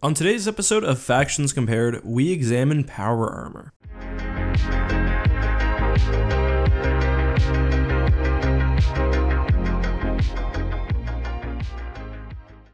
On today's episode of Factions Compared, we examine power armor.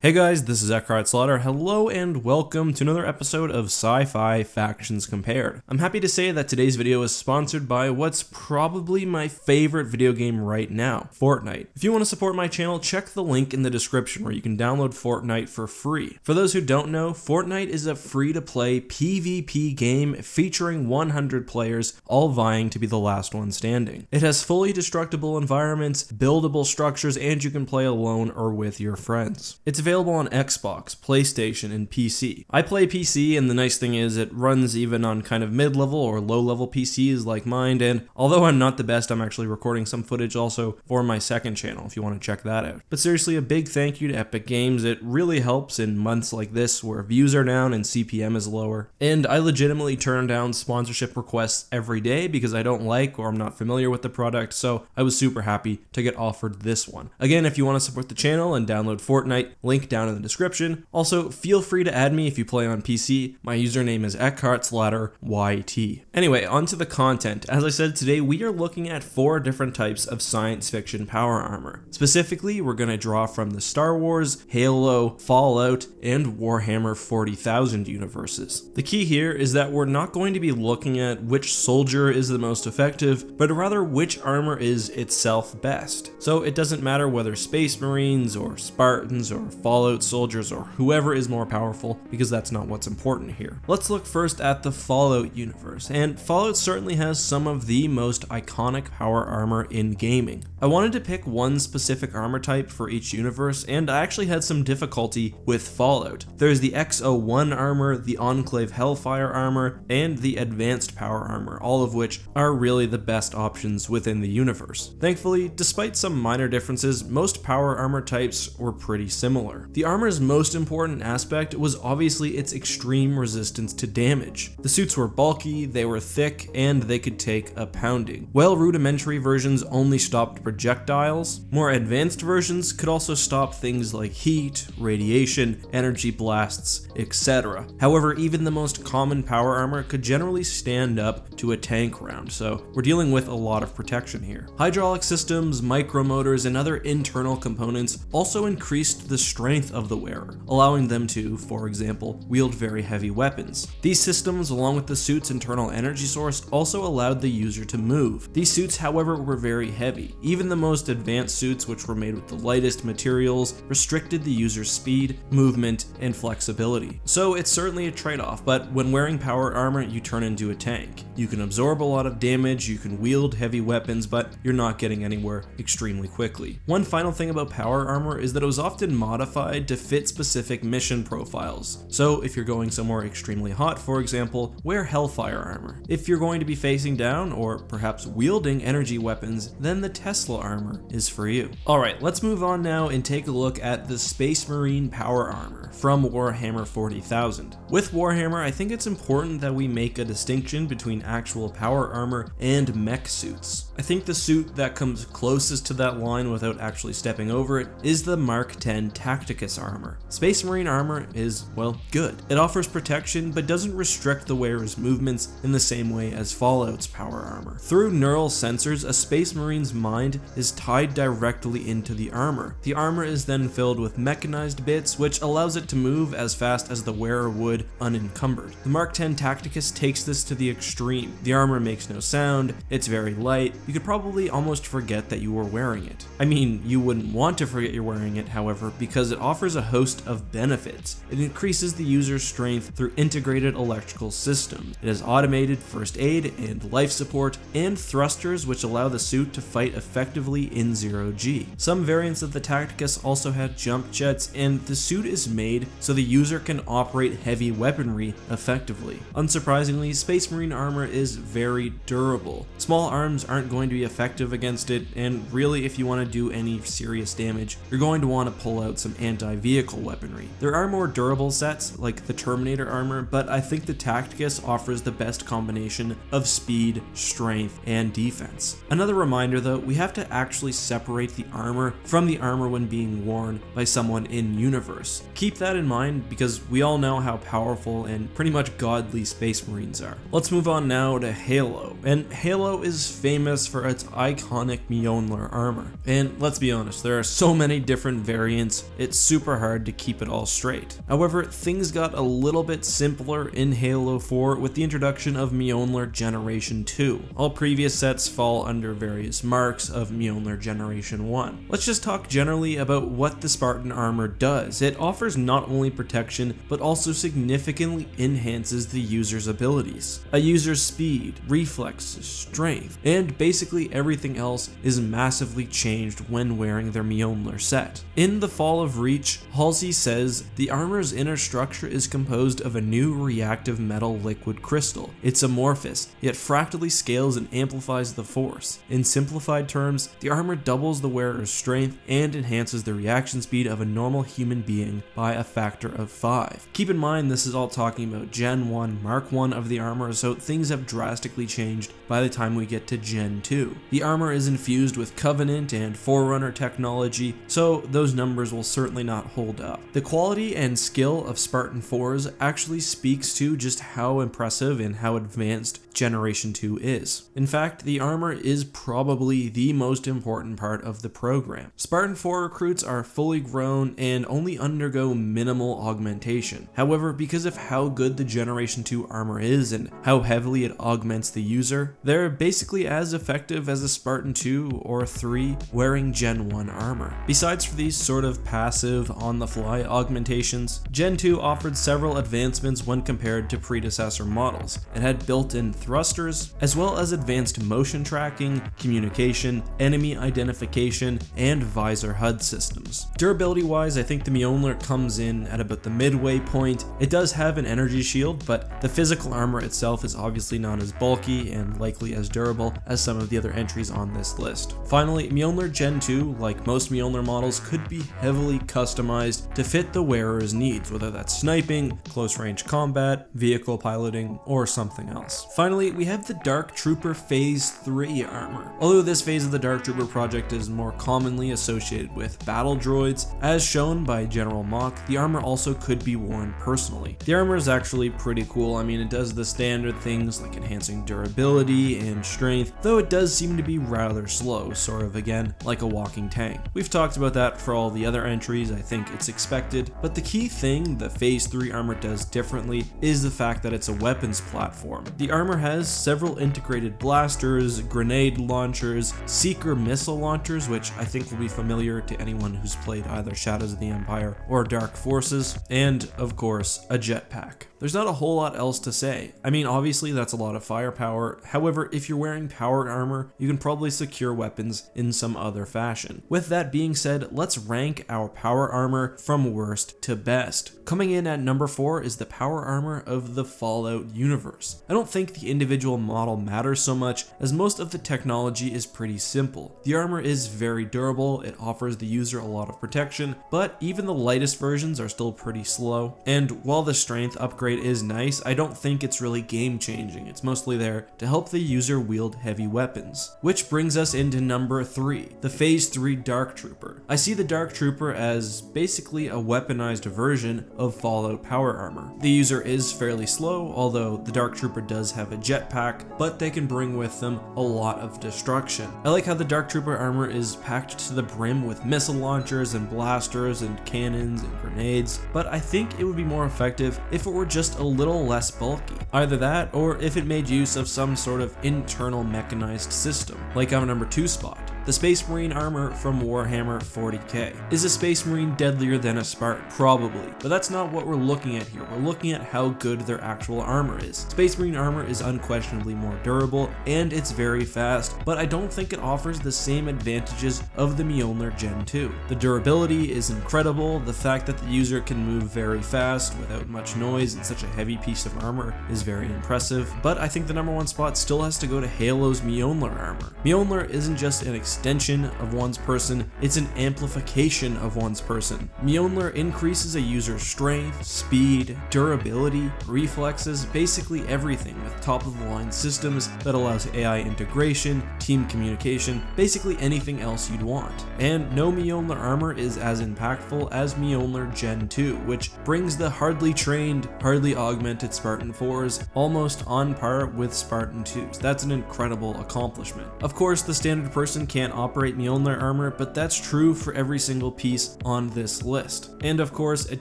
Hey guys, this is EckhartsLadder. Hello and welcome to another episode of Sci-Fi Factions Compared. I'm happy to say that today's video is sponsored by what's probably my favorite video game right now, Fortnite. If you want to support my channel, check the link in the description where you can download Fortnite for free. For those who don't know, Fortnite is a free-to-play PvP game featuring 100 players, all vying to be the last one standing. It has fully destructible environments, buildable structures, and you can play alone or with your friends. It's available on Xbox, PlayStation, and PC. I play PC, and the nice thing is it runs even on kind of mid-level or low-level PCs like mine, and although I'm not the best, I'm actually recording some footage also for my second channel if you want to check that out. But seriously, a big thank you to Epic Games. It really helps in months like this where views are down and CPM is lower. And I legitimately turn down sponsorship requests every day because I don't like or I'm not familiar with the product, so I was super happy to get offered this one. Again, if you want to support the channel and download Fortnite, link down in the description. Also, feel free to add me if you play on PC. My username is EckhartsLadder YT. Anyway, onto the content. As I said, today we are looking at 4 different types of science fiction power armor. Specifically, we're going to draw from the Star Wars, Halo, Fallout, and Warhammer 40,000 universes. The key here is that we're not going to be looking at which soldier is the most effective, but rather which armor is itself best. So it doesn't matter whether Space Marines or Spartans or Fallout soldiers or whoever is more powerful, because that's not what's important here. Let's look first at the Fallout universe, and Fallout certainly has some of the most iconic power armor in gaming. I wanted to pick one specific armor type for each universe, and I actually had some difficulty with Fallout. There's the X01 armor, the Enclave Hellfire armor, and the Advanced Power armor, all of which are really the best options within the universe. Thankfully, despite some minor differences, most power armor types were pretty similar. The armor's most important aspect was obviously its extreme resistance to damage. The suits were bulky, they were thick, and they could take a pounding. While rudimentary versions only stopped projectiles, more advanced versions could also stop things like heat, radiation, energy blasts, etc. However, even the most common power armor could generally stand up to a tank round, so we're dealing with a lot of protection here. Hydraulic systems, micromotors, and other internal components also increased the strength of the wearer, allowing them to, for example, wield very heavy weapons. These systems, along with the suit's internal energy source, also allowed the user to move. These suits, however, were very heavy. Even the most advanced suits, which were made with the lightest materials, restricted the user's speed, movement, and flexibility. So it's certainly a trade-off, but when wearing power armor, you turn into a tank. You can absorb a lot of damage, you can wield heavy weapons, but you're not getting anywhere extremely quickly. One final thing about power armor is that it was often modified to fit specific mission profiles. So if you're going somewhere extremely hot, for example, wear Hellfire armor. If you're going to be facing down or perhaps wielding energy weapons, then the Tesla armor is for you. Alright, let's move on now and take a look at the Space Marine power armor from Warhammer 40,000. With Warhammer, I think it's important that we make a distinction between actual power armor and mech suits. I think the suit that comes closest to that line without actually stepping over it is the Mark 10 Tacticus armor. Space Marine armor is, well, good. It offers protection but doesn't restrict the wearer's movements in the same way as Fallout's power armor. Through neural sensors, a Space Marine's mind is tied directly into the armor. The armor is then filled with mechanized bits, which allows it to move as fast as the wearer would unencumbered. The Mark 10 Tacticus takes this to the extreme. The armor makes no sound, it's very light, you could probably almost forget that you were wearing it. I mean, you wouldn't want to forget you're wearing it, however, because it offers a host of benefits. It increases the user's strength through integrated electrical systems. It has automated first aid and life support, and thrusters which allow the suit to fight effectively in 0G. Some variants of the Tacticus also had jump jets, and the suit is made so the user can operate heavy weaponry effectively. Unsurprisingly, Space Marine armor is very durable. Small arms aren't going to be effective against it, and really if you want to do any serious damage, you're going to want to pull out some anti-vehicle weaponry. There are more durable sets, like the Terminator armor, but I think the Tacticus offers the best combination of speed, strength, and defense. Another reminder though, we have to actually separate the armor from the armor when being worn by someone in universe. Keep that in mind because we all know how powerful and pretty much godly Space Marines are. Let's move on now to Halo, and Halo is famous for its iconic Mjolnir armor. And let's be honest, there are so many different variants, it's super hard to keep it all straight. However, things got a little bit simpler in Halo 4 with the introduction of Mjolnir Generation 2. All previous sets fall under various marks of Mjolnir Generation 1. Let's just talk generally about what the Spartan Armor does. It offers not only protection, but also significantly enhances the user's abilities. A user's speed, reflexes, strength, and basically everything else is massively changed when wearing their Mjolnir set. In The Fall of Reach, Halsey says, the armor's inner structure is composed of a new reactive metal liquid crystal. It's amorphous, yet fractally scales and amplifies the force. In simplified terms, the armor doubles the wearer's strength and enhances the reaction speed of a normal human being by a factor of 5. Keep in mind this is all talking about Gen 1 Mark 1 of the armor, so things have drastically changed by the time we get to Gen 2. The armor is infused with Covenant and Forerunner technology, so those numbers will certainly not hold up. The quality and skill of Spartan 4s actually speaks to just how impressive and how advanced Generation 2 is. In fact, the armor is probably the most important part of the program. Spartan 4 recruits are fully grown and only undergo minimal augmentation. However, because of how good the Generation 2 armor is and how heavily it augments the user, they're basically as effective as a Spartan 2 or 3 wearing Gen 1 armor. Besides for these sort of passive, on-the-fly augmentations, Gen 2 offered several advancements when compared to predecessor models. It had built-in thrusters, as well as advanced motion tracking, communication, enemy identification, and visor HUD systems. Durability wise, I think the Mjolnir comes in at about the midway point. It does have an energy shield, but the physical armor itself is obviously not as bulky and likely as durable as some of the other entries on this list. Finally, Mjolnir Gen 2, like most Mjolnir models, could be heavily customized to fit the wearer's needs, whether that's sniping, close range combat, vehicle piloting, or something else. Finally, we have the Dark Trooper Phase 3 armor. Although this phase of the Dark Trooper project is more commonly associated with battle droids, as shown by General Mock, the armor also could be worn personally. The armor is actually pretty cool. I mean, it does the standard things like enhancing durability and strength, though it does seem to be rather slow, sort of again, like a walking tank. We've talked about that for all the other entries, I think it's expected, but the key thing the Phase 3 armor does differently is the fact that it's a weapons platform. The armor has several integrated blasters, grenade launchers, seeker missile launchers, which I think will be familiar to anyone who's played either Shadows of the Empire or Dark Forces, and of course, a jetpack. There's not a whole lot else to say. I mean, obviously that's a lot of firepower. However, if you're wearing powered armor, you can probably secure weapons in some other fashion. With that being said, let's rank our power armor from worst to best. Coming in at number 4 is the power armor of the Fallout universe. I don't think the individual model matters so much, as most of the technology is pretty simple. The armor is very durable, it offers the user a lot of protection, but even the lightest versions are still pretty slow. And while the strength upgrade is nice, I don't think it's really game changing. It's mostly there to help the user wield heavy weapons. Which brings us into number 3, the Phase 3 Dark Trooper. I see the Dark Trooper as basically a weaponized version of Fallout power armor. The user is fairly slow, although the Dark Trooper does have a jetpack, but they can bring with them a lot of destruction. I like how the Dark Trooper armor is packed to the brim with missile launchers and blasters and cannons and grenades, but I think it would be more effective if it were just a little less bulky. Either that, or if it made use of some sort of internal mechanized system, like our number 2 spot. The Space Marine armor from Warhammer 40k. Is a Space Marine deadlier than a Spartan? Probably, but that's not what we're looking at here. We're looking at how good their actual armor is. Space Marine armor is unquestionably more durable, and it's very fast, but I don't think it offers the same advantages of the Mjolnir Gen 2. The durability is incredible, the fact that the user can move very fast without much noise in such a heavy piece of armor is very impressive, but I think the number one spot still has to go to Halo's Mjolnir armor. Mjolnir isn't just an extension of one's person, it's an amplification of one's person. Mjolnir increases a user's strength, speed, durability, reflexes, basically everything with top-of-the-line systems that allows AI integration, team communication, basically anything else you'd want. And no Mjolnir armor is as impactful as Mjolnir Gen 2, which brings the hardly trained, hardly augmented Spartan 4s almost on par with Spartan 2s. That's an incredible accomplishment. Of course, the standard person can't operate Mjolnir armor, but that's true for every single piece on this list. And of course, it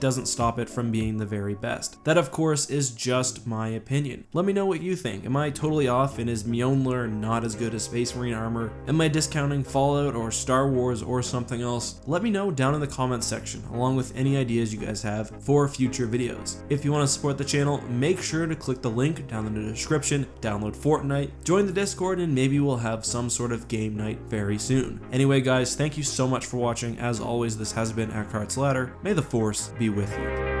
doesn't stop it from being the very best. That of course is just my opinion. Let me know what you think. Am I totally off, and is Mjolnir not as good as Space Marine armor? Am I discounting Fallout or Star Wars or something else? Let me know down in the comments section, along with any ideas you guys have for future videos. If you want to support the channel, make sure to click the link down in the description, download Fortnite, join the Discord, and maybe we'll have some sort of game night very soon. Anyway guys, thank you so much for watching. As always, this has been EckhartsLadder. May the Force be with you.